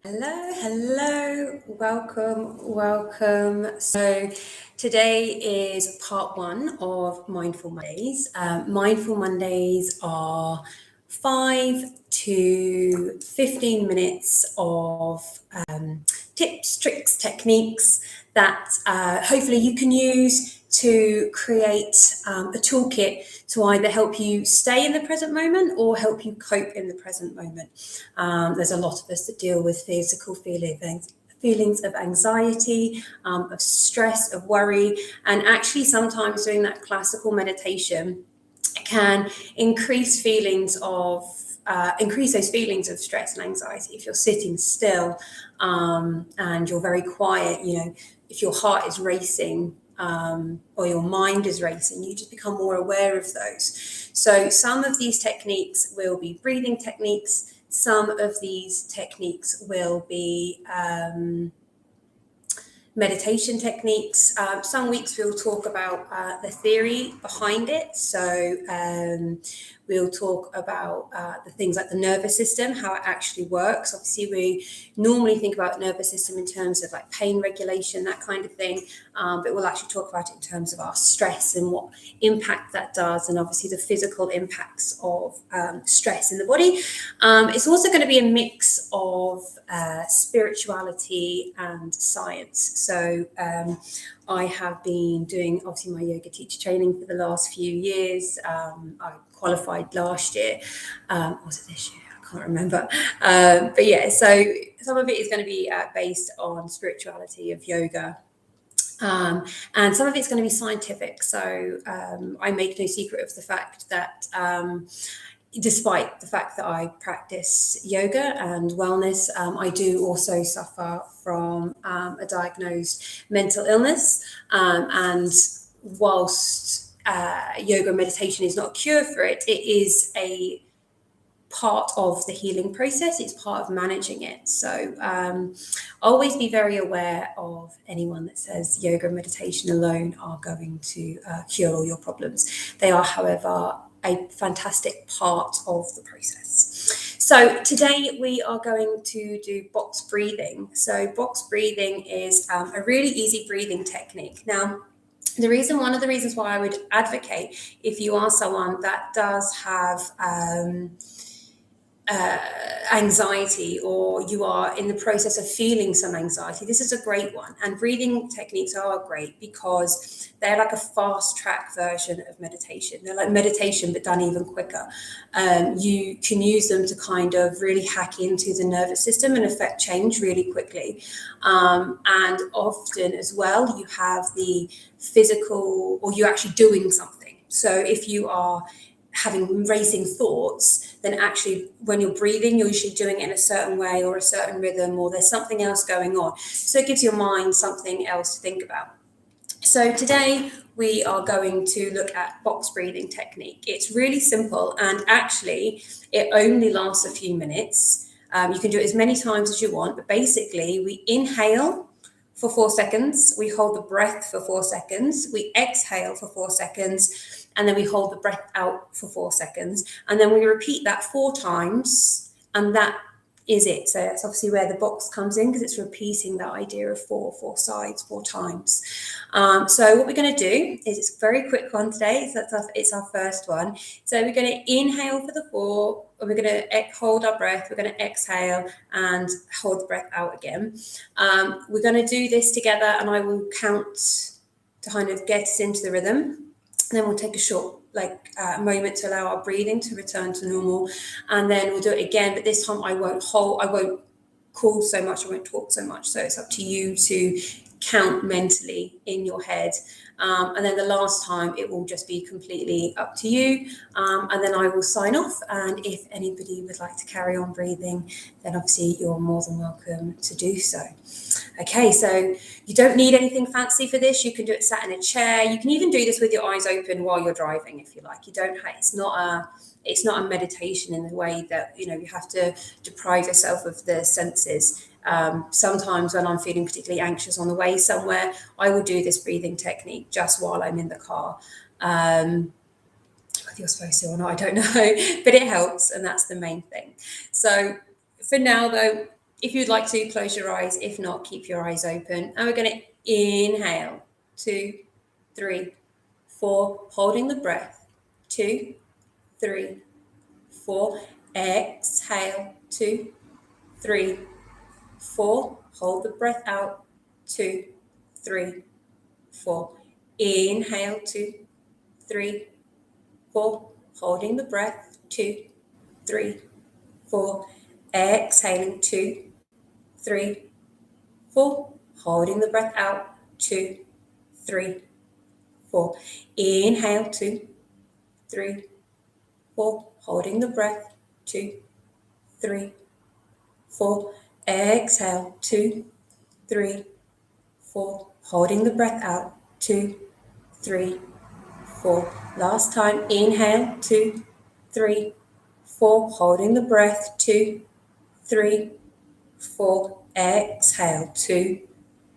Hello, welcome. So today is part one of Mindful Mondays. Mindful Mondays are 5 to 15 minutes of tips, tricks, techniques that hopefully you can use to create a toolkit to either help you stay in the present moment or help you cope in the present moment. There's a lot of us that deal with physical feelings of anxiety, of stress, of worry, and actually sometimes doing that classical meditation can increase those feelings of stress and anxiety. If you're sitting still and you're very quiet, if your heart is racing or your mind is racing, you just become more aware of those. So some of these techniques will be breathing techniques. Some of these techniques will be meditation techniques. Some weeks we'll talk about the theory behind it. So we'll talk about the things like the nervous system, how it actually works. Obviously, we normally think about nervous system in terms of like pain regulation, that kind of thing. But we'll actually talk about it in terms of our stress and what impact that does, and obviously the physical impacts of stress in the body. It's also going to be a mix of spirituality and science. So I have been doing obviously my yoga teacher training for the last few years. I qualified last year. Was it this year? I can't remember. But yeah, so some of it is going to be based on spirituality of yoga. And some of it's going to be scientific. So I make no secret of the fact that despite the fact that I practice yoga and wellness, I do also suffer from a diagnosed mental illness. And whilst yoga and meditation is not a cure for it, it is a part of the healing process. It's part of managing it. So always be very aware of anyone that says yoga and meditation alone are going to cure all your problems. They are, however, a fantastic part of the process. So today we are going to do box breathing. So box breathing is a really easy breathing technique. Now, one of the reasons why I would advocate, if you are someone that does have anxiety, or you are in the process of feeling some anxiety, this is a great one. And breathing techniques are great because they're like a fast track version of meditation. They're like meditation, but done even quicker. You can use them to kind of really hack into the nervous system and affect change really quickly. And often as well, you have the physical, or you're actually doing something. So if you are having racing thoughts, then actually when you're breathing, you're usually doing it in a certain way or a certain rhythm, or there's something else going on. So it gives your mind something else to think about. So today we are going to look at box breathing technique. It's really simple, and actually it only lasts a few minutes. You can do it as many times as you want, but basically we inhale for 4 seconds, we hold the breath for 4 seconds, we exhale for 4 seconds, and then we hold the breath out for 4 seconds. And then we repeat that 4 times, and that is it. So that's obviously where the box comes in, because it's repeating that idea of four sides, 4 times. So what we're going to do is, it's a very quick one today. So it's our first one. So we're going to inhale for the 4, and we're going to hold our breath. We're going to exhale and hold the breath out again. We're going to do this together, and I will count to kind of get us into the rhythm. And then we'll take a short moment to allow our breathing to return to normal, and then we'll do it again, but this time I won't call so much, I won't talk so much. So it's up to you to count mentally in your head, and then the last time it will just be completely up to you, and then I will sign off. And if anybody would like to carry on breathing, then obviously you're more than welcome to do so. Okay, so you don't need anything fancy for this. You can do it sat in a chair. You can even do this with your eyes open while you're driving if you like. It's not a meditation in the way that you have to deprive yourself of the senses. Sometimes when I'm feeling particularly anxious on the way somewhere, I will do this breathing technique just while I'm in the car. Whether you're supposed to or not, I don't know, but it helps, and that's the main thing. So for now, though, If you'd like to, close your eyes. If not, keep your eyes open. And we're going to inhale. 2, 3, 4. Holding the breath. 2, 3, 4. Exhale. 2, 3, 4. Hold the breath out. 2, 3, 4. Inhale. 2, 3, 4. Holding the breath. 2, 3, 4. Exhaling. 2, 3, 4. Holding the breath out. 2, 3, 4. Inhale. 2, 3, 4. Holding the breath. 2, 3, 4. Exhale. 2, 3, 4. Holding the breath out. 2, 3, 4. Last time. Inhale. 2, 3, 4. Holding the breath. 2, 3, 4. Exhale. 2,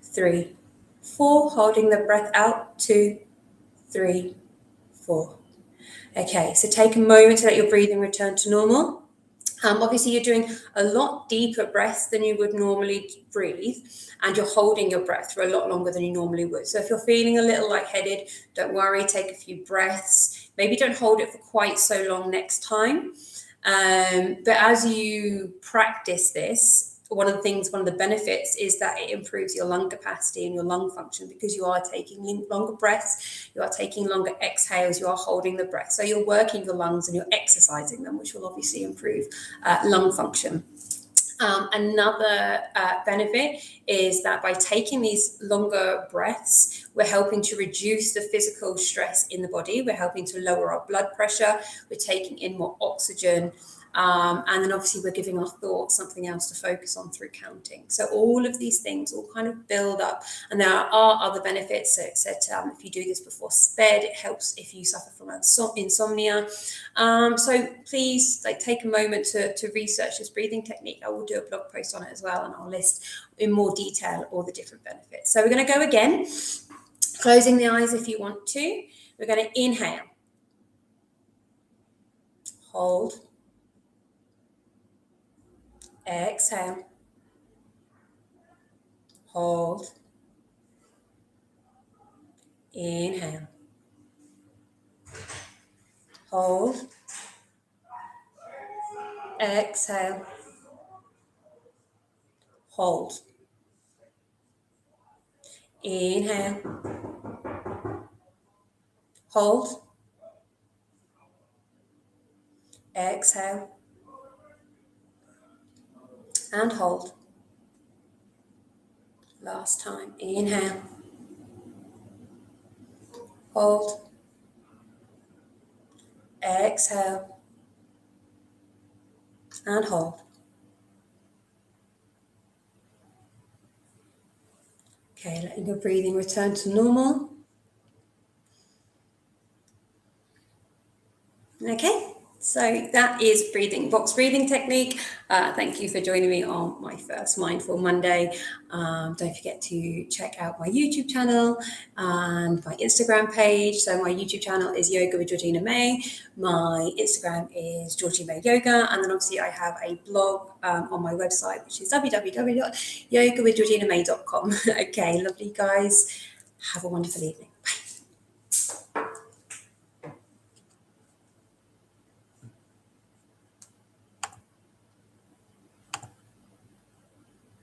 3, 4. Holding the breath out. 2, 3, 4. Okay, so take a moment to let your breathing return to normal. Obviously, you're doing a lot deeper breaths than you would normally breathe, and you're holding your breath for a lot longer than you normally would. So if you're feeling a little lightheaded, don't worry, take a few breaths. Maybe don't hold it for quite so long next time. But as you practice this, one of the benefits is that it improves your lung capacity and your lung function, because you are taking longer breaths, you are taking longer exhales, you are holding the breath. So you're working your lungs and you're exercising them, which will obviously improve lung function. Another benefit is that by taking these longer breaths, we're helping to reduce the physical stress in the body. We're helping to lower our blood pressure. We're taking in more oxygen. And then obviously we're giving our thoughts something else to focus on through counting. So all of these things all kind of build up. And there are other benefits. So it said if you do this before bed, it helps if you suffer from insomnia. So please take a moment to research this breathing technique. I will do a blog post on it as well, and I'll list in more detail all the different benefits. So we're going to go again, closing the eyes if you want to. We're going to inhale, hold, exhale, hold, inhale, hold, exhale, hold, inhale, hold, exhale, and hold. Last time. Inhale, hold, exhale, and hold. Okay, letting your breathing return to normal. Okay, so that is box breathing technique. Thank you for joining me on my first Mindful Monday. Don't forget to check out my YouTube channel and my Instagram page. So my YouTube channel is Yoga with Georgina May. My Instagram is Georgie May Yoga. And then obviously I have a blog on my website, which is www.yogawithgeorginamay.com. Okay, lovely guys. Have a wonderful evening.